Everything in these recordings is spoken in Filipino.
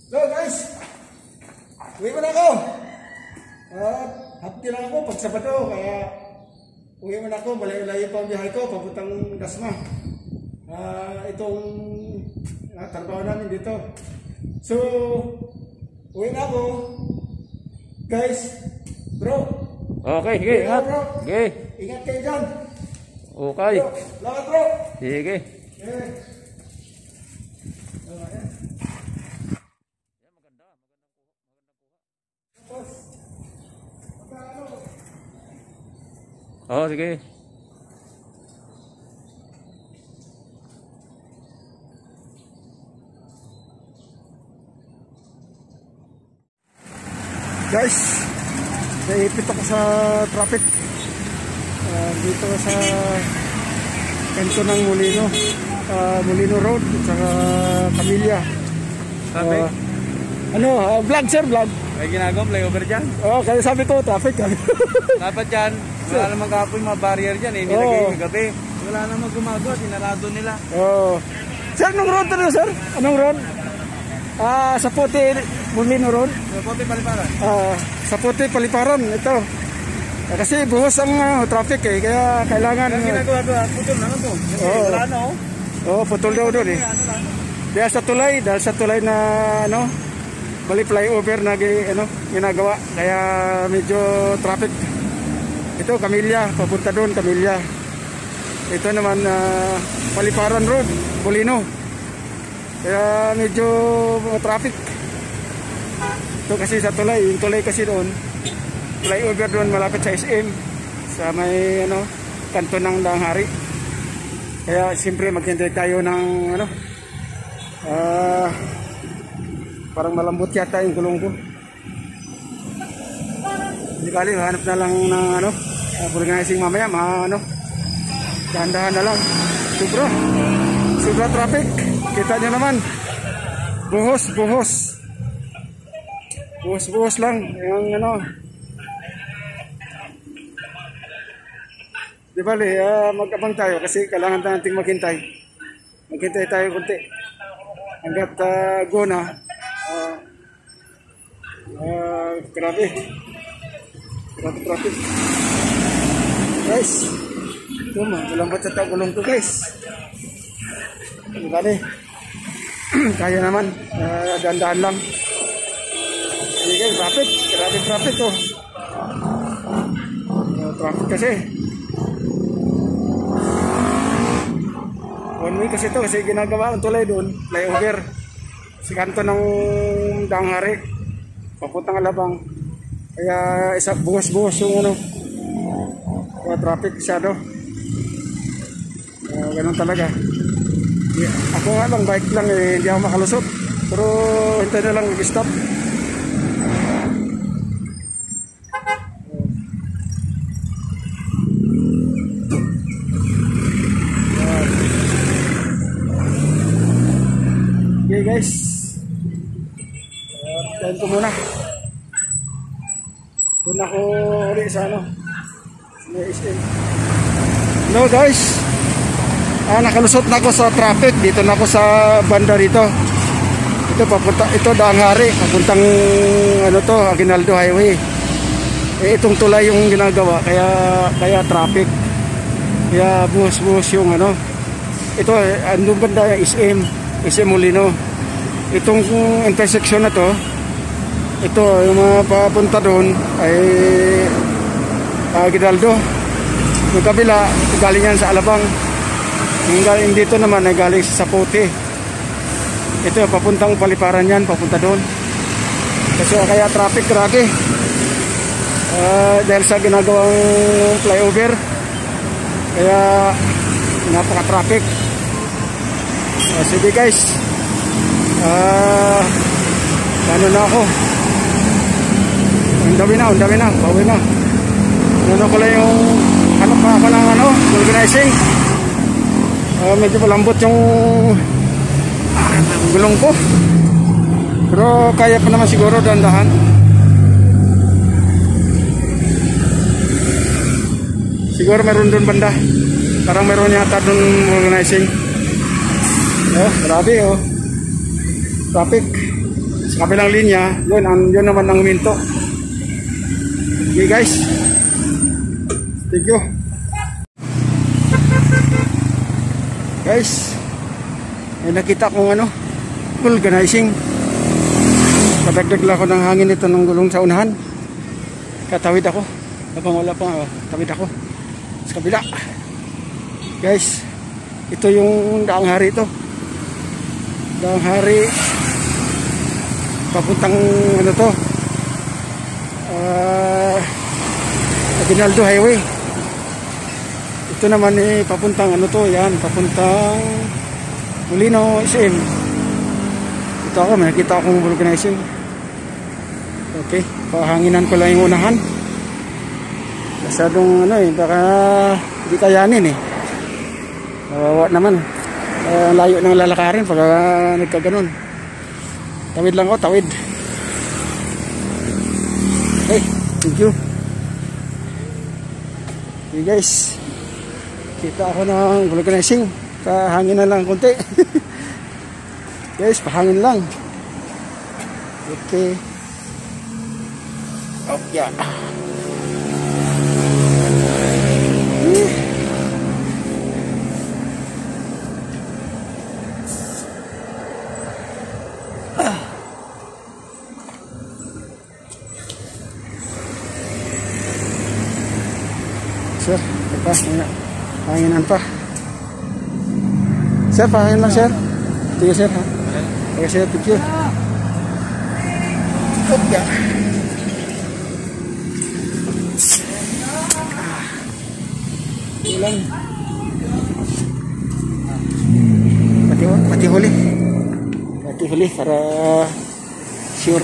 So guys, uwi mo na ako. Hapti lang ako pag Sabado, kaya uwi mo na ako. Malayo-layo pa ang biyahe ko, papuntang Dasma. Itong trabaho namin dito. So, uwi na ako. Guys, bro. Okay, sige, ingat. Sige. Ingat kayo dyan. Okay. Bro, lahat bro. Sige. Oh, sige. Guys, naipit ako sa traffic dito sa kanto ng Molino Road at saka Camilla. Traffic? Vlog sir, vlog. May ginagawa flyover dyan? Kaya sabi ko traffic. Dapat dyan, wala namang kapoy mga barrier dyan eh. Nilagay yung gabi. Wala namang gumagawa, sinarado nila. Sir, anong road na sir? Anong road? Sa Puti, Molino Road. Sa Puti, Paliparan? Sa Puti, Paliparan, ito. Kasi buhos ang traffic eh, kaya kailangan... Ang ginagawa doon, putol na ito. Wala na putol daw doon eh. Dahil sa tulay na bali flyover na ginagawa, kaya medyo traffic. Ito, Camilla, papunta doon, Camilla. Ito naman, Paliparan Road, Molino. Kaya medyo traffic. Ito kasi sa tulay, yung tulay kasi doon, flyover doon malapit sa SM, sa may kanto ng Danghari. Kaya siyempre maghintay tayo ng parang malambot yata yung gulong ko. Hindi kali, hanap na lang ng organizing mamaya, dahan-dahan na lang. Sobra traffic. Kita nyo naman, buhos lang yung di bali, mag-abang tayo kasi kailangan natin maghintay tayo kunti hanggat go na. Grabe traffic guys. Ito malambot sa gulong ko guys. Di bali, kaya naman, dahan-dahan lang. Sige, traffic. Grabe traffic traffic kasi. One way kasi kasi ginagawa ang tulay doon, flyover. Si kanto ng Danghari, papuntang Alabang. Kaya buhos-buhos yung kaya traffic masyado. Ganun talaga. Ako nga lang, bike lang eh, hindi ako makalusot. Pero hintay na lang mag-stop. Okay guys, tayo ko muna. Doon ako ulit sa SM. Hello guys, nakalusot na ako sa traffic. Dito na ako sa banda rito. Ito Danghari, papuntang Aguinaldo Highway. Itong tulay yung ginagawa, kaya traffic. Kaya buhos-buhos yung ito, andun banda SM Molino. Itong intersection na to, ito yung mga papunta doon ay Aguinaldo. Yung kabila, galing yan sa Alabang. Yung galing dito naman ay galing sa Puti. Ito papuntang Paliparan yan, papunta doon. Kasi kaya traffic grabe. Dahil sa ginagawang flyover, kaya napaka-traffic. Sige guys, ano na ako, ang dami na, bawi na. Ko lang yung hanap pa ako ng organizing. Medyo malambot yung gulong ko, pero kaya pa naman siguro dahan-dahan. Siguro meron doon banda, parang meron yata doon organizing. Grabe traffic. Sa kabilang linya, yun naman ang huminto. Okay guys. Thank you. Guys, may nakita kong vulcanizing. Kadagdag lang ako ng hangin ito ng gulong sa unahan. Katawid ako. Habang wala pa, tawid ako sa kabila. Guys, ito yung daang hari ito. Daang hari papuntang to, Aguinaldo Highway. Ito naman papuntang yan, papuntang Molino SM. Ito ako, may nakita akong vulcanizing. Okay, pahanginan ko lang yung unahan. Masyadong baka hindi kayanin kawawa naman. Layo ng lalakarin pag nagkaganon. Tawid lang ako, tawid. Okay, thank you. Okay guys, kita ako ng vulcanizing. Pahangin na lang konti. Guys, pahangin lang. Okay. Oh yeah. Sir, hanginan pa. Sir, pahangin lang sir. Thank you sir. Thank you sir, thank you. Okay. Ulan. Pati huli. Pati huli para sure.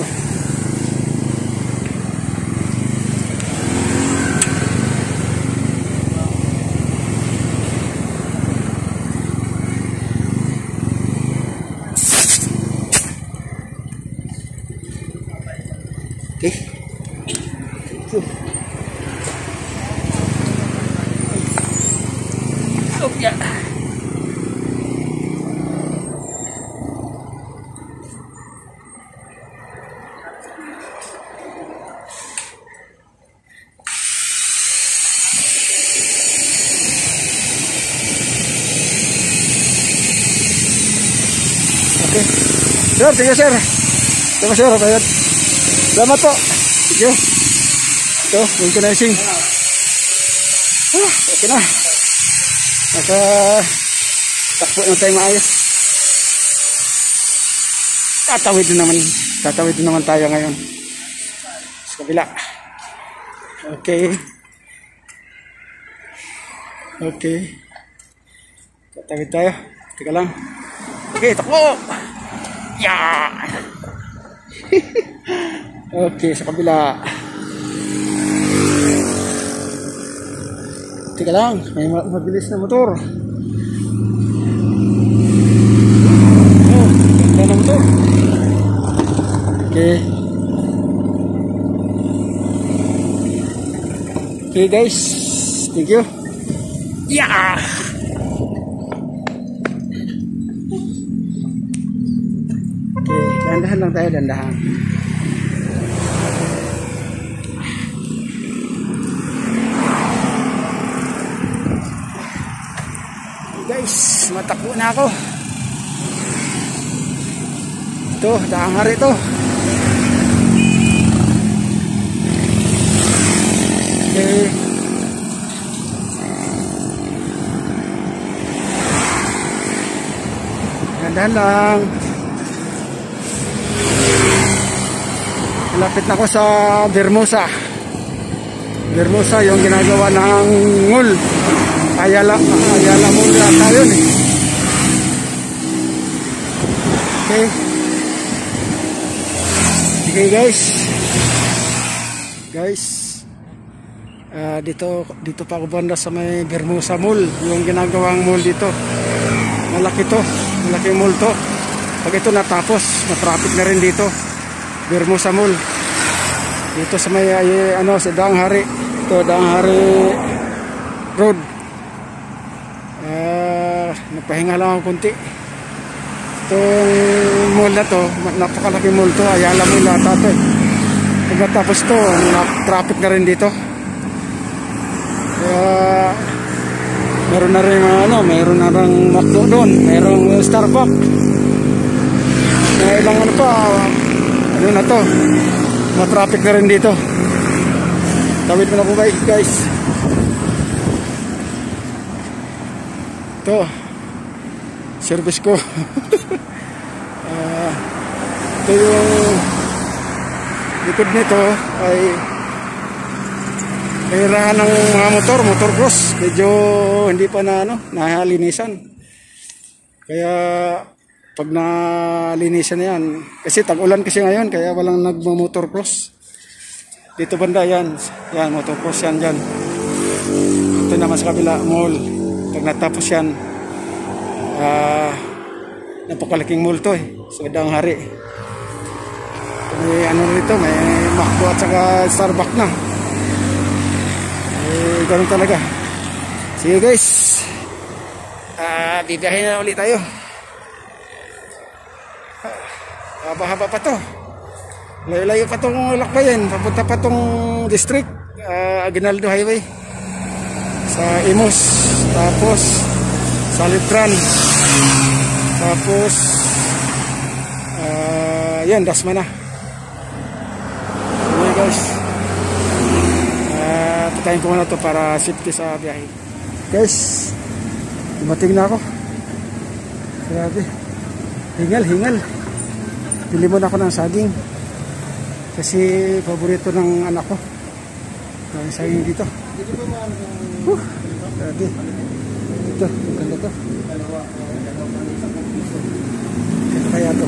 Okay. Oh yeah. Okay. Sir, sige sir. Terima kasih Pak. Selamat po. Thank you. Ito, vulcanizing. Okay na. Nasa takbo na tayo maayos. Tatawid din naman tayo ngayon. Sa kabila. Okay. Okay. Tatawid tayo. Teka lang. Okay, takbo. Yeah. Okay, sa kabila. Teka lang, may mabilis na motor. Oh, ganda na motor. Okay. Okay guys, thank you. Yeah. Okay, dandahan lang tayo, dandahan. Guys, matakbo na ako. Ito, daang hari ito. Okay. Dandahan lang. Malapit na ako sa Bermosa. Bermosa yung ginagawa ng ngul. Ayala Mall yata yun Okay. Okay guys. Dito pa ako banda sa may Bermosa Mall. Yung ginagawang mall dito. Malaki to. Malaking mall to. Pag ito natapos, na-traffic na rin dito. Bermosa Mall. Dito sa may sa Daang Hari. Ito, Daang Hari Road. Nagpahinga lang ako konti. Itong mall na to, napakalaking mall to, Ayala Mall ata to. Pagkatapos to, traffic na rin dito. Kaya meron na rin meron na rin McDo doon, merong Starbucks. Ilang ano pa, ano na to, matraffic na rin dito. Tawid mo na po guys. Ito, service ko. Ito yung likod nito ay kailangan ng mga motor cross. Medyo hindi pa nahalinisan. Kaya pag nalinisan na yan, kasi tag-ulan kasi ngayon, kaya walang nagmo-motor cross. Dito banda yan, motor cross yan dyan. Ito naman sa kabila, mall. Pag natapos yan, napakalaking mall to sa Gandang Hari. May rito, may McDo at saka Starbucks na. Ganun talaga. Sige guys, bibiyahin na ulit tayo. Haba-haba pa to. Layo-layo pa tong lakbayin. Papunta pa tong district, Aguinaldo Highway sa Imus, tapos sa Litran, tapos yan, Dasma na. Okay guys, patayin ko muna to para safety sa biyahe. Guys, dumating na ako. Grabe, hingal. Bili muna ako ng saging kasi paborito ng anak ko. May saging dito. Grabe. Ito, ganda to. Ito kaya to.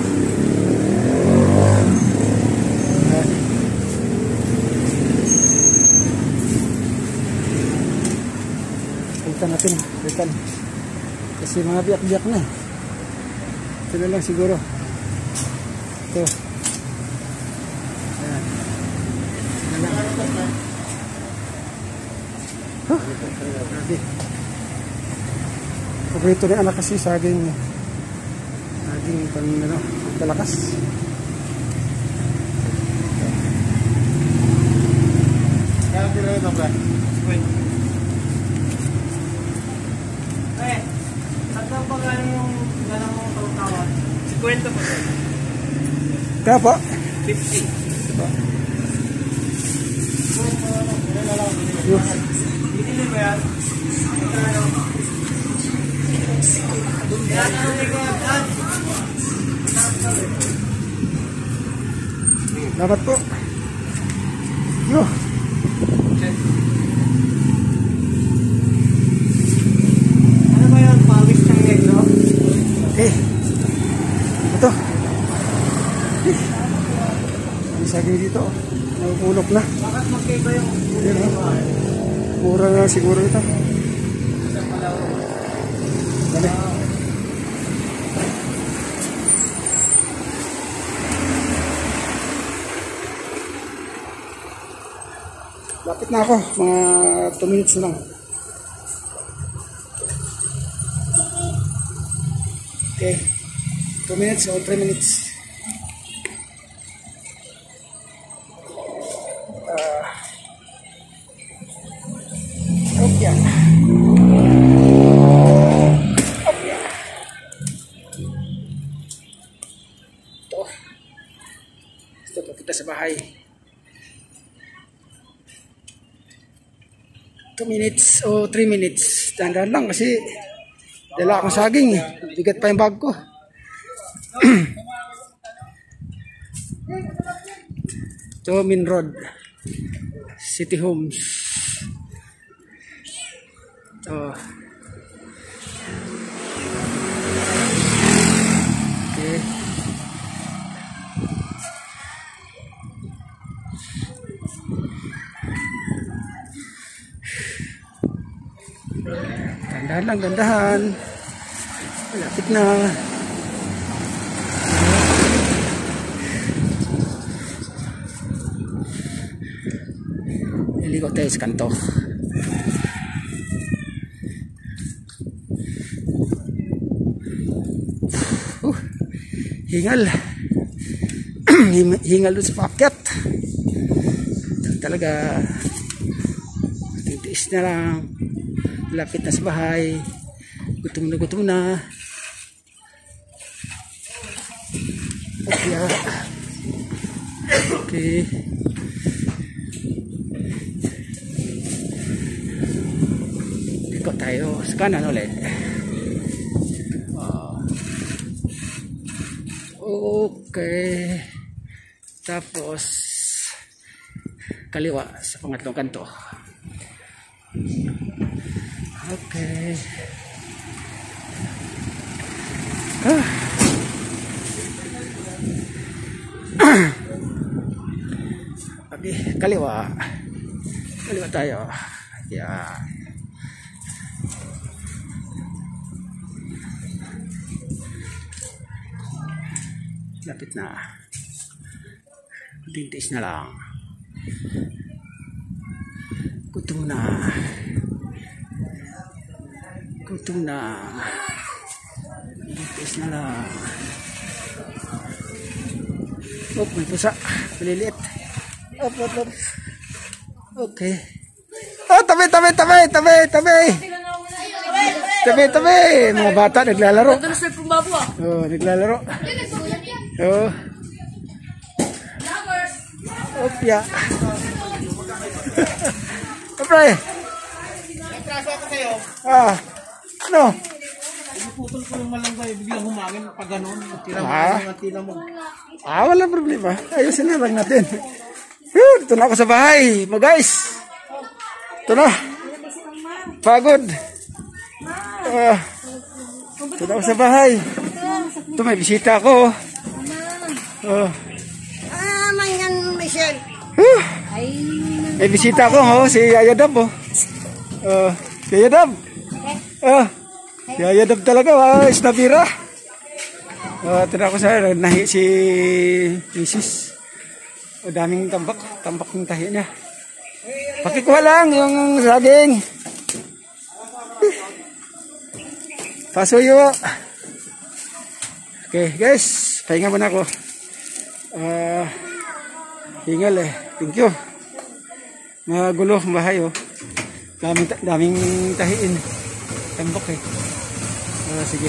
Balikan. Kasi mga biyak-biyak na. Ito na lang siguro. Ito. Ayan. Grabe. Paborito ni anak kasi saging palakas. Kaya kilo ito ba? Saan pa galing yung galang mong tawag? 50 po. Kaya po? 50. Dito ba yan? Dapat po. Yo. Ano ba yan? Pawis ng negro? Okay. Ito. May saging dito. Nagpulok na. Bakit magkaiba yung mura na siguro ito. Dali. Lapit na ako. Mga 2 minutes na lang. Okay. 2 minutes or 3 minutes. Okay. Ito pa kita sa bahay. 2 minutes o 3 minutes. Dandan lang kasi dala akong saging. Bigat pa yung bag ko. Ito, Main Road. City Homes. Ito. Okay. Dandahan lang, dandahan. Malapit na. Liliko tayo sa kanto. hingal. Hingal dun sa paakyat. Talaga titiis na lang. Lapit na sa bahay. Gutom na gutom na. Okay. Ikot tayo sa kanan ulit. Okay. Tapos kaliwa sa pangatlong kanto. Okay. Okay, kaliwa. Kaliwa tayo. Yan. Lapit na. Dintis na lang. Gutom na. Gutom na. Dintis na lang. Oh, may pusa. Maliliit. Op. Okay. Oh, tabi. Tabi. Mga bata naglalaro. Oh, naglalaro. Oh. Opya. Pre. Traso ako sa'yo. Ano? Putol ko ng malunggay, biglang humangin pag gano'n. Tira mo. Wala problema. Ayusin na lang natin. Ito na ako sa bahay. Mga guys. Ito na. Pagod. Ito na ako sa bahay. Ito may bisita ako. Manyan Michelle. May bisita ako, si Yayadab. Si Yayadab. Si Yayadab talaga, isnabira. Ito na ako sa nahi si Mrs. Daming tambak ng tahi niya. Pakikuha lang yung saging. Pasuyo. Okay guys, pahinga muna ako. Hingal thank you. Magulo ang bahay daming tahiin. Tambak sige.